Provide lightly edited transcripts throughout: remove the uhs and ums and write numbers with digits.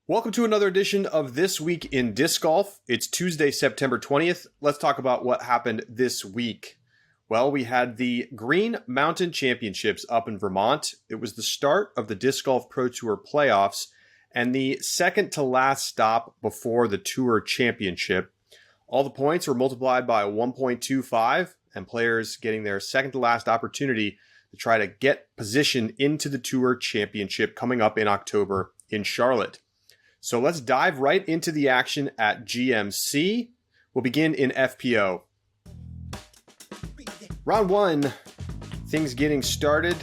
Welcome to another edition of This Week in Disc Golf. It's Tuesday, September 20th. Let's talk about what happened this week. Well, we had the Green Mountain Championships up in Vermont. It was the start of the Disc Golf Pro Tour Playoffs and the second to last stop before the Tour Championship. All the points were multiplied by 1.25 and players getting their second to last opportunity to try to get position into the Tour Championship coming up in October in Charlotte. So let's dive right into the action at GMC. We'll begin in FPO. Round one, things getting started.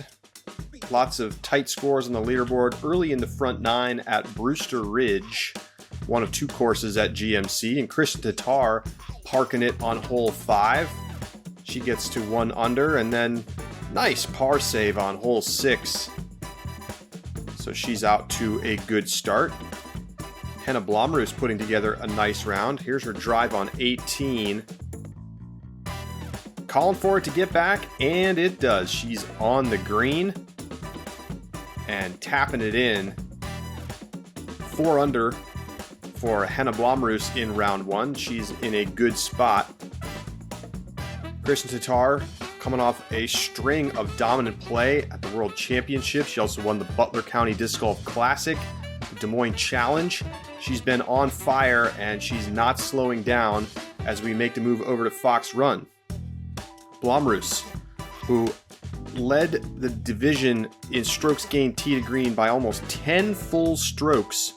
Lots of tight scores on the leaderboard early in the front nine at Brewster Ridge, one of two courses at GMC, and Kristen Tatar parking it on hole 5. She gets to 1 under, and then nice par save on hole 6. So she's out to a good start. Hannah Blomroos putting together a nice round. Here's her drive on 18. Calling for it to get back, and it does. She's on the green and tapping it in. 4 under for Hannah Blomroos in round 1. She's in a good spot. Kristen Tatar coming off a string of dominant play at the World Championship. She also won the Butler County Disc Golf Classic, the Des Moines Challenge. She's been on fire, and she's not slowing down as we make the move over to Fox Run. Blomroos, who led the division in strokes gained tee to green by almost 10 full strokes,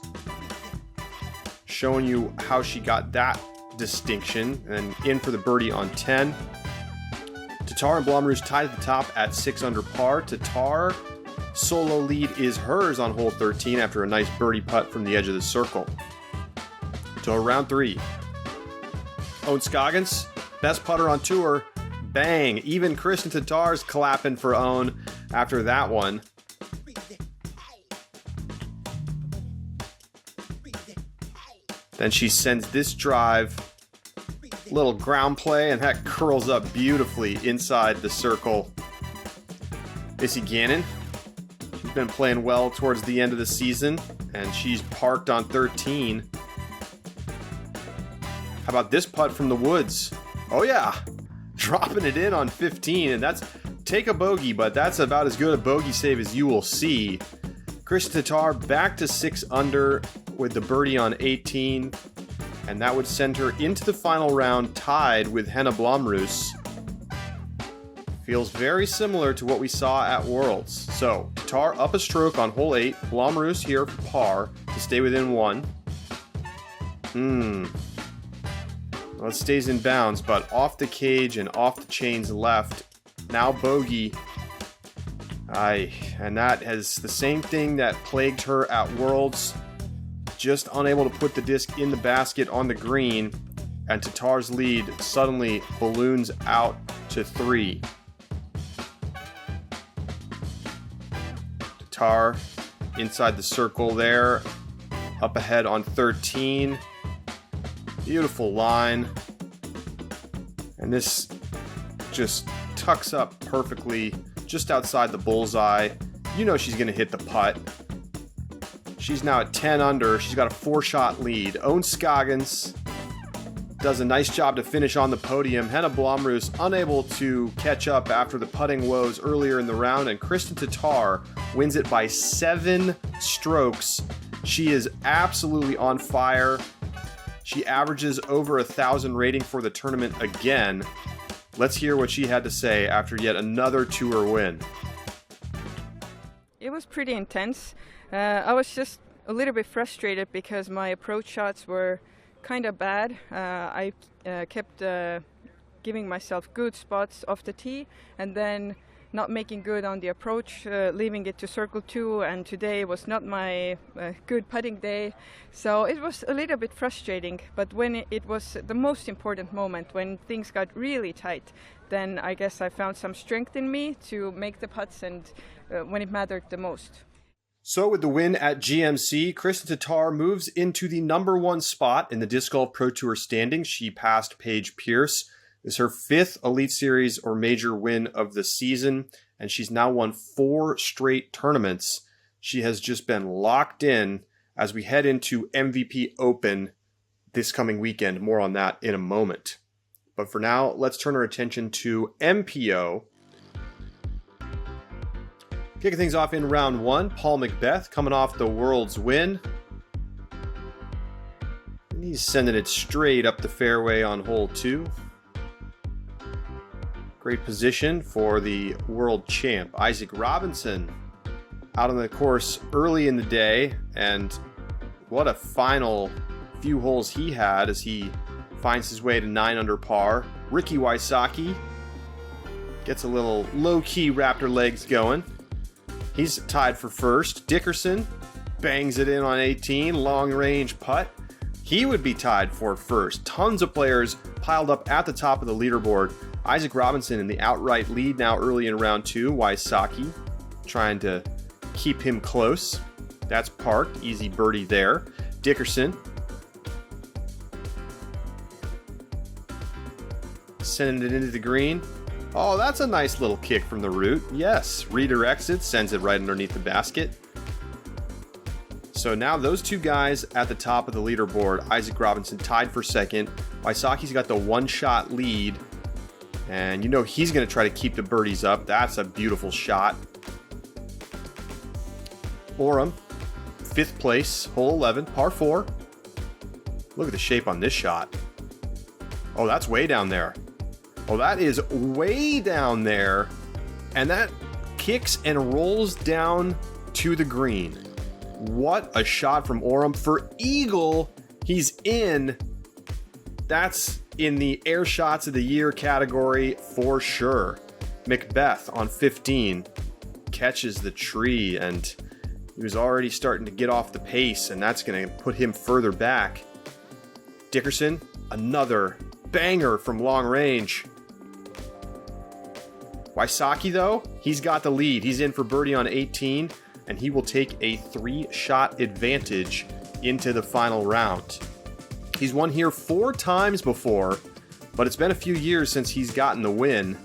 showing you how she got that distinction, and in for the birdie on 10. Tatar and Blomroos tied at the top at 6 under par. Tatar solo lead is hers on hole 13 after a nice birdie putt from the edge of the circle. To round 3. Owen Scoggins, best putter on tour. Bang! Even Kristen Tatar's clapping for Owen after that one. Then she sends this drive, little ground play, and that curls up beautifully inside the circle. Missy Gannon, she's been playing well towards the end of the season, and she's parked on 13. How about this putt from the woods? Oh yeah, dropping it in on 15, and that's take a bogey, but that's about as good a bogey save as you will see. Kristen Tatar back to 6 under with the birdie on 18, and that would send her into the final round tied with Hannah Blomroos. Feels very similar to what we saw at Worlds. So, Tatar up a stroke on hole 8, Blomroos here for par to stay within 1. Well, it stays in bounds, but off the cage and off the chains left. Now bogey. And that is the same thing that plagued her at Worlds. Just unable to put the disc in the basket on the green, and Tatar's lead suddenly balloons out to 3. Tatar inside the circle there, up ahead on 13. Beautiful line. And this just tucks up perfectly just outside the bullseye. You know she's going to hit the putt. She's now at 10 under. She's got a 4-shot lead. Owen Scoggins does a nice job to finish on the podium. Hannah Blomroos unable to catch up after the putting woes earlier in the round, and Kristen Tatar wins it by 7 strokes. She is absolutely on fire. She averages over 1,000 rating for the tournament again. Let's hear what she had to say after yet another tour win. It was pretty intense. I was just a little bit frustrated because my approach shots were kind of bad. I kept giving myself good spots off the tee and then not making good on the approach, leaving it to circle 2, and today was not my good putting day. So it was a little bit frustrating, but when it was the most important moment, when things got really tight, then I guess I found some strength in me to make the putts and when it mattered the most. So with the win at GMC, Kristen Tatar moves into the number 1 spot in the Disc Golf Pro Tour standings. She passed Paige Pierce. This is her 5th Elite Series or major win of the season, and she's now won 4 straight tournaments. She has just been locked in as we head into MVP Open this coming weekend. More on that in a moment. But for now, let's turn our attention to MPO. Kicking things off in round 1, Paul Macbeth coming off the World's win. And he's sending it straight up the fairway on hole 2. Great position for the world champ. Isaac Robinson out on the course early in the day, and what a final few holes he had as he finds his way to 9 under par. Ricky Wysocki gets a little low-key Raptor legs going. He's tied for first. Dickerson bangs it in on 18, long-range putt. He would be tied for first. Tons of players piled up at the top of the leaderboard. Isaac Robinson in the outright lead now early in round 2. Wysocki trying to keep him close. That's parked. Easy birdie there. Dickerson sending it into the green. Oh, that's a nice little kick from the root. Yes, redirects it, sends it right underneath the basket. So now those two guys at the top of the leaderboard. Isaac Robinson tied for second. Wysocki's got the one-shot lead. And you know he's going to try to keep the birdies up. That's a beautiful shot. Oram, 5th place, hole 11, par 4. Look at the shape on this shot. Oh, that's way down there. Oh, that is way down there. And that kicks and rolls down to the green. What a shot from Oram. For eagle, he's in. That's in the air shots of the year category for sure. Macbeth on 15 catches the tree, and he was already starting to get off the pace, and that's going to put him further back. Dickerson, another banger from long range. Wysocki, though, he's got the lead. He's in for birdie on 18, and he will take a 3-shot advantage into the final round. He's won here 4 times before, but it's been a few years since he's gotten the win.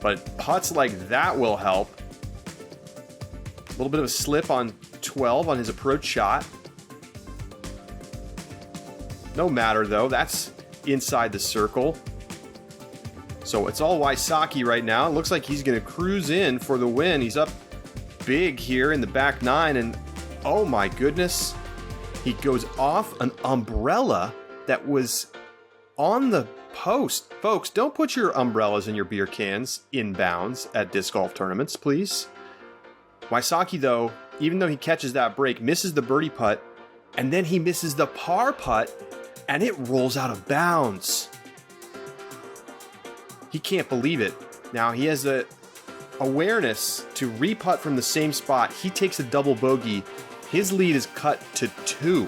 But putts like that will help. A little bit of a slip on 12 on his approach shot. No matter, though. That's inside the circle. So it's all Wysocki right now. It looks like he's going to cruise in for the win. He's up big here in the back 9, and oh my goodness, he goes off an umbrella that was on the post. Folks, don't put your umbrellas and your beer cans inbounds at disc golf tournaments, please. Wysocki, though, even though he catches that break, misses the birdie putt, and then he misses the par putt, and it rolls out of bounds. He can't believe it. Now, he has the awareness to re-putt from the same spot. He takes a double bogey. His lead is cut to 2.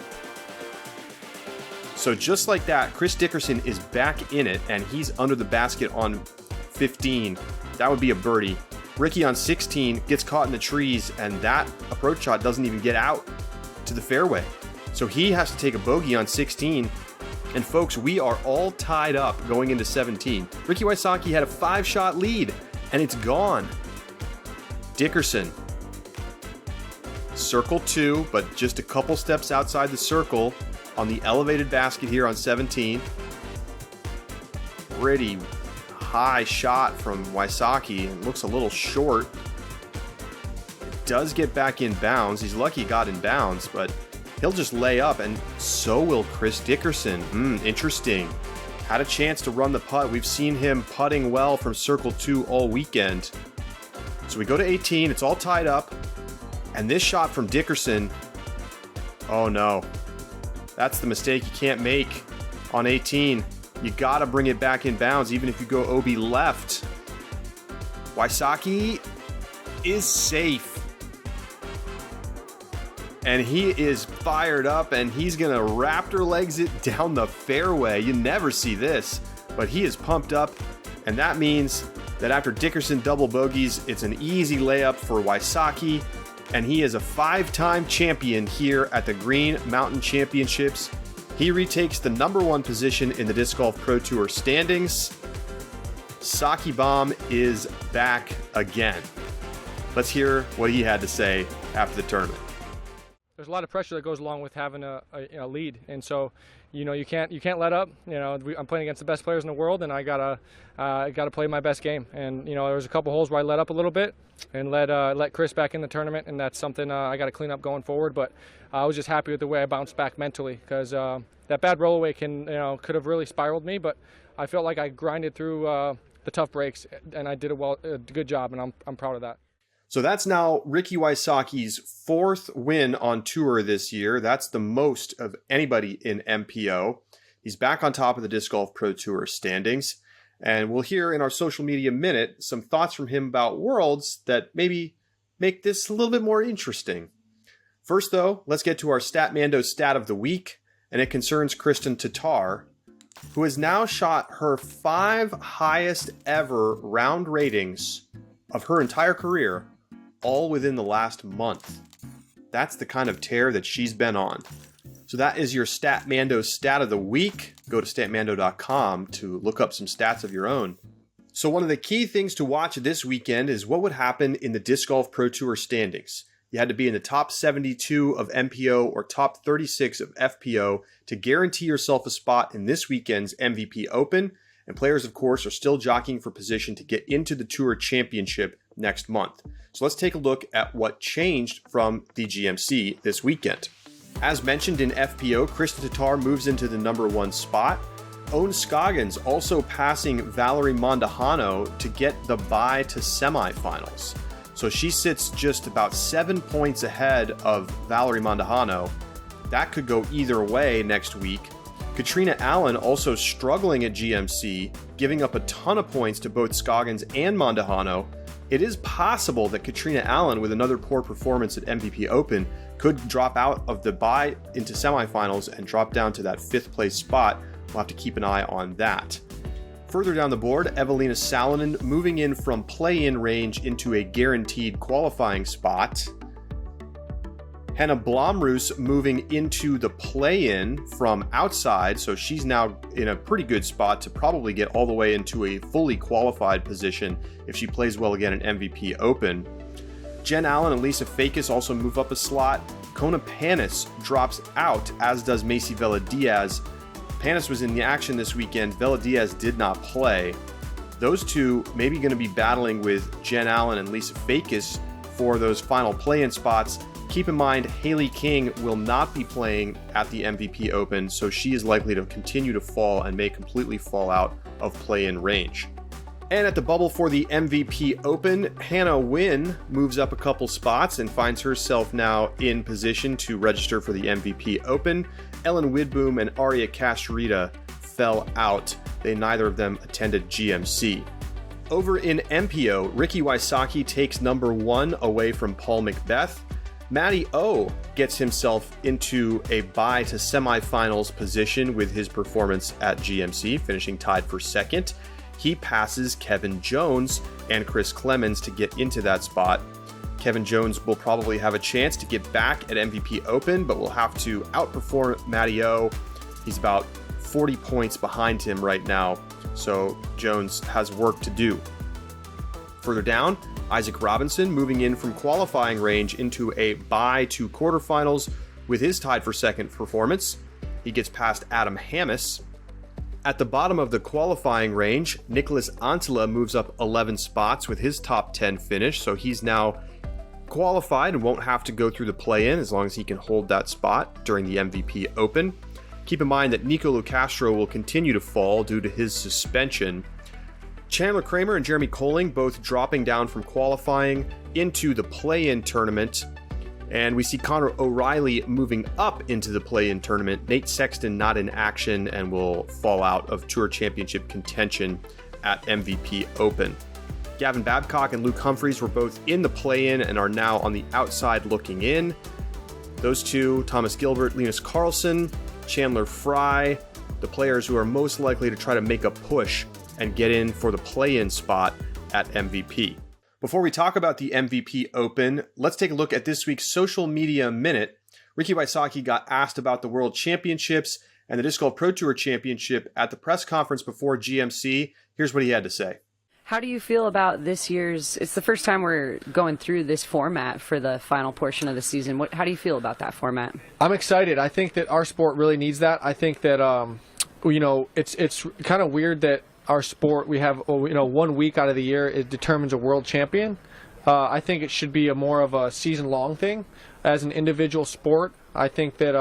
So just like that, Chris Dickerson is back in it, and he's under the basket on 15. That would be a birdie. Ricky on 16 gets caught in the trees, and that approach shot doesn't even get out to the fairway. So he has to take a bogey on 16. And folks, we are all tied up going into 17. Ricky Wysocki had a 5-shot lead, and it's gone. Dickerson, circle 2, but just a couple steps outside the circle on the elevated basket here on 17. Pretty high shot from Wysocki. It looks a little short. It does get back in bounds. He's lucky he got in bounds, but he'll just lay up, and so will Chris Dickerson. Interesting. Had a chance to run the putt. We've seen him putting well from circle 2 all weekend. So we go to 18. It's all tied up. And this shot from Dickerson, oh no. That's the mistake you can't make on 18. You gotta bring it back in bounds, even if you go OB left. Wysocki is safe. And he is fired up, and he's gonna Raptor legs it down the fairway. You never see this, but he is pumped up, and that means that after Dickerson double bogeys, it's an easy layup for Wysocki, and he is a 5-time champion here at the Green Mountain Championships. He retakes the #1 position in the Disc Golf Pro Tour standings. Saki Bomb is back again. Let's hear what he had to say after the tournament. there's a lot of pressure that goes along with having a lead, and so you can't let up. I'm playing against the best players in the world, and I gotta play my best game. And there was a couple holes where I let up a little bit and let Chris back in the tournament, and that's something I got to clean up going forward. But I was just happy with the way I bounced back mentally, because that bad rollaway could have really spiraled me, but I felt like I grinded through the tough breaks, and I did a good job, and I'm proud of that. So that's now Ricky Wysocki's 4th win on tour this year. That's the most of anybody in MPO. He's back on top of the Disc Golf Pro Tour standings. And we'll hear in our social media minute some thoughts from him about Worlds that maybe make this a little bit more interesting. First, though, let's get to our StatMando stat of the week, and it concerns Kristen Tatar, who has now shot her 5 highest ever round ratings of her entire career, all within the last month. That's the kind of tear that she's been on. So that is your StatMando stat of the week. Go to statmando.com to look up some stats of your own. So one of the key things to watch this weekend is what would happen in the Disc Golf Pro Tour standings. You had to be in the top 72 of MPO or top 36 of FPO to guarantee yourself a spot in this weekend's MVP Open. And players, of course, are still jockeying for position to get into the Tour Championship next month. So let's take a look at what changed from the GMC this weekend. As mentioned in FPO, Kristen Tatar moves into the number 1 spot. Owen Scoggins also passing Valerie Mondahano to get the bye to semifinals. So she sits just about 7 points ahead of Valerie Mondahano. That could go either way next week. Katrina Allen also struggling at GMC, giving up a ton of points to both Scoggins and Mondahano. It is possible that Katrina Allen, with another poor performance at MVP Open, could drop out of the bye into semifinals and drop down to that 5th place spot. We'll have to keep an eye on that. Further down the board, Evelina Salonen moving in from play-in range into a guaranteed qualifying spot. Hannah Blomroos moving into the play-in from outside, so she's now in a pretty good spot to probably get all the way into a fully qualified position if she plays well again in MVP Open. Jen Allen and Lisa Fakis also move up a slot. Kona Panis drops out, as does Macy Vela Diaz. Panis was in the action this weekend. Vela Diaz did not play. Those two maybe going to be battling with Jen Allen and Lisa Fakis for those final play-in spots. Keep in mind, Haley King will not be playing at the MVP Open, so she is likely to continue to fall and may completely fall out of play-in range. And at the bubble for the MVP Open, Hannah Wynn moves up a couple spots and finds herself now in position to register for the MVP Open. Ellen Widboom and Aria Castorita fell out. Neither of them attended GMC. Over in MPO, Ricky Wysocki takes number 1 away from Paul Macbeth. Matty O gets himself into a bye to semifinals position with his performance at GMC, finishing tied for 2nd. He passes Kevin Jones and Chris Clemens to get into that spot. Kevin Jones will probably have a chance to get back at MVP Open, but will have to outperform Matty O. He's about 40 points behind him right now, so Jones has work to do. Further down, Isaac Robinson moving in from qualifying range into a bye to quarterfinals with his tied for 2nd performance. He gets past Adam Hammis. At the bottom of the qualifying range, Nicholas Antila moves up 11 spots with his top 10 finish, so he's now qualified and won't have to go through the play-in as long as he can hold that spot during the MVP Open. Keep in mind that Nico Lucastro will continue to fall due to his suspension. Chandler Kramer and Jeremy Colling both dropping down from qualifying into the play-in tournament. And we see Connor O'Reilly moving up into the play-in tournament. Nate Sexton not in action and will fall out of Tour Championship contention at MVP Open. Gavin Babcock and Luke Humphreys were both in the play-in and are now on the outside looking in. Those two, Thomas Gilbert, Linus Carlson, Chandler Fry, the players who are most likely to try to make a push and get in for the play-in spot at MVP. Before we talk about the MVP Open, let's take a look at this week's Social Media Minute. Ricky Wysocki got asked about the World Championships and the Disc Golf Pro Tour Championship at the press conference before GMC. Here's what he had to say. How do you feel about this year's? It's the first time we're going through this format for the final portion of the season. How do you feel about that format? I'm excited. I think that our sport really needs that. I think that it's kind of weird that our sport, we have 1 week out of the year it determines a world champion. I think it should be more of a season-long thing. As an individual sport, I think that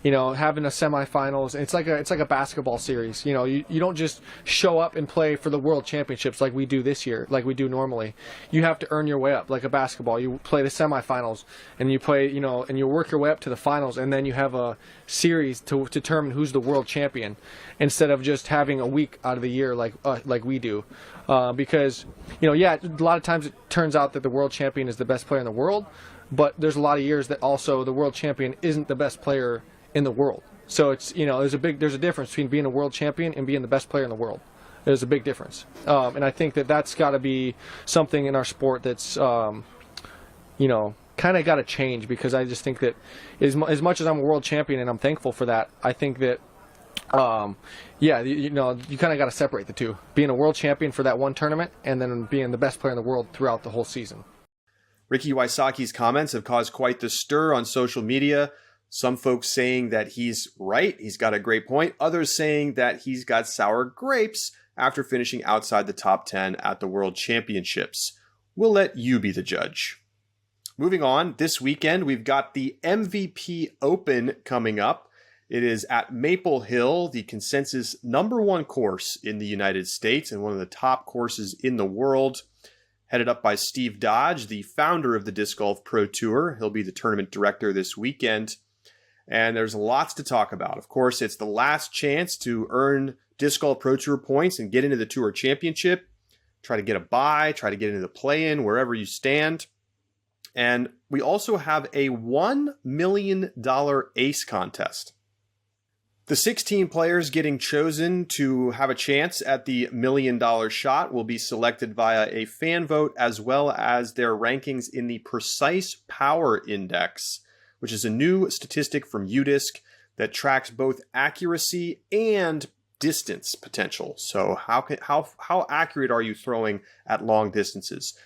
having a semifinals, it's like a basketball series. You don't just show up and play for the world championships like we do this year, like we do normally. You have to earn your way up like a basketball. You play the semifinals and you play, and you work your way up to the finals, and then you have a series to determine who's the world champion, instead of just having a week out of the year like we do. Because a lot of times it turns out that the world champion is the best player in the world, but there's a lot of years that also the world champion isn't the best player in the world. So it's there's a difference between being a world champion and being the best player in the world. There's a big difference, and I think that's got to be something in our sport that's kind of got to change, because I just think that as much as I'm a world champion and I'm thankful for that, I think that you kind of got to separate the two, being a world champion for that one tournament and then being the best player in the world throughout the whole season. Ricky Wysocki's comments have caused quite the stir on social media. Some folks saying that he's right, he's got a great point. Others saying that he's got sour grapes after finishing outside the top 10 at the World Championships. We'll let you be the judge. Moving on, this weekend we've got the MVP Open coming up. It is at Maple Hill, the consensus #1 course in the United States and one of the top courses in the world. Headed up by Steve Dodge, the founder of the Disc Golf Pro Tour. He'll be the tournament director this weekend. And there's lots to talk about. Of course, it's the last chance to earn Disc Golf Pro Tour points and get into the Tour Championship. Try to get a bye, try to get into the play-in, wherever you stand. And we also have a $1 million ace contest. The 16 players getting chosen to have a chance at the $1 million shot will be selected via a fan vote, as well as their rankings in the Precise Power Index, which is a new statistic from UDisc that tracks both accuracy and distance potential. So how accurate are you throwing at long distances?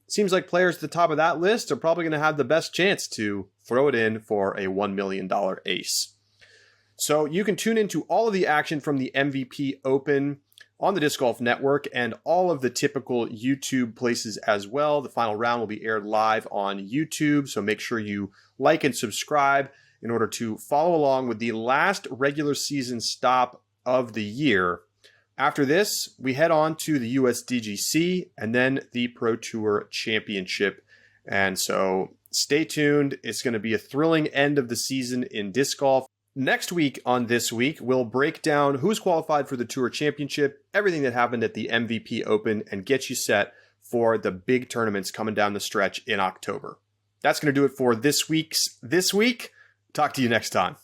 Seems like players at the top of that list are probably going to have the best chance to throw it in for a $1 million ace. So you can tune into all of the action from the MVP Open on the Disc Golf Network and all of the typical YouTube places as well. The final round will be aired live on YouTube, so make sure you like and subscribe in order to follow along with the last regular season stop of the year. After this, we head on to the USDGC and then the Pro Tour Championship. And so stay tuned. It's going to be a thrilling end of the season in disc golf. Next week on This Week, we'll break down who's qualified for the Tour Championship, everything that happened at the MVP Open, and get you set for the big tournaments coming down the stretch in October. That's going to do it for this week's This Week. Talk to you next time.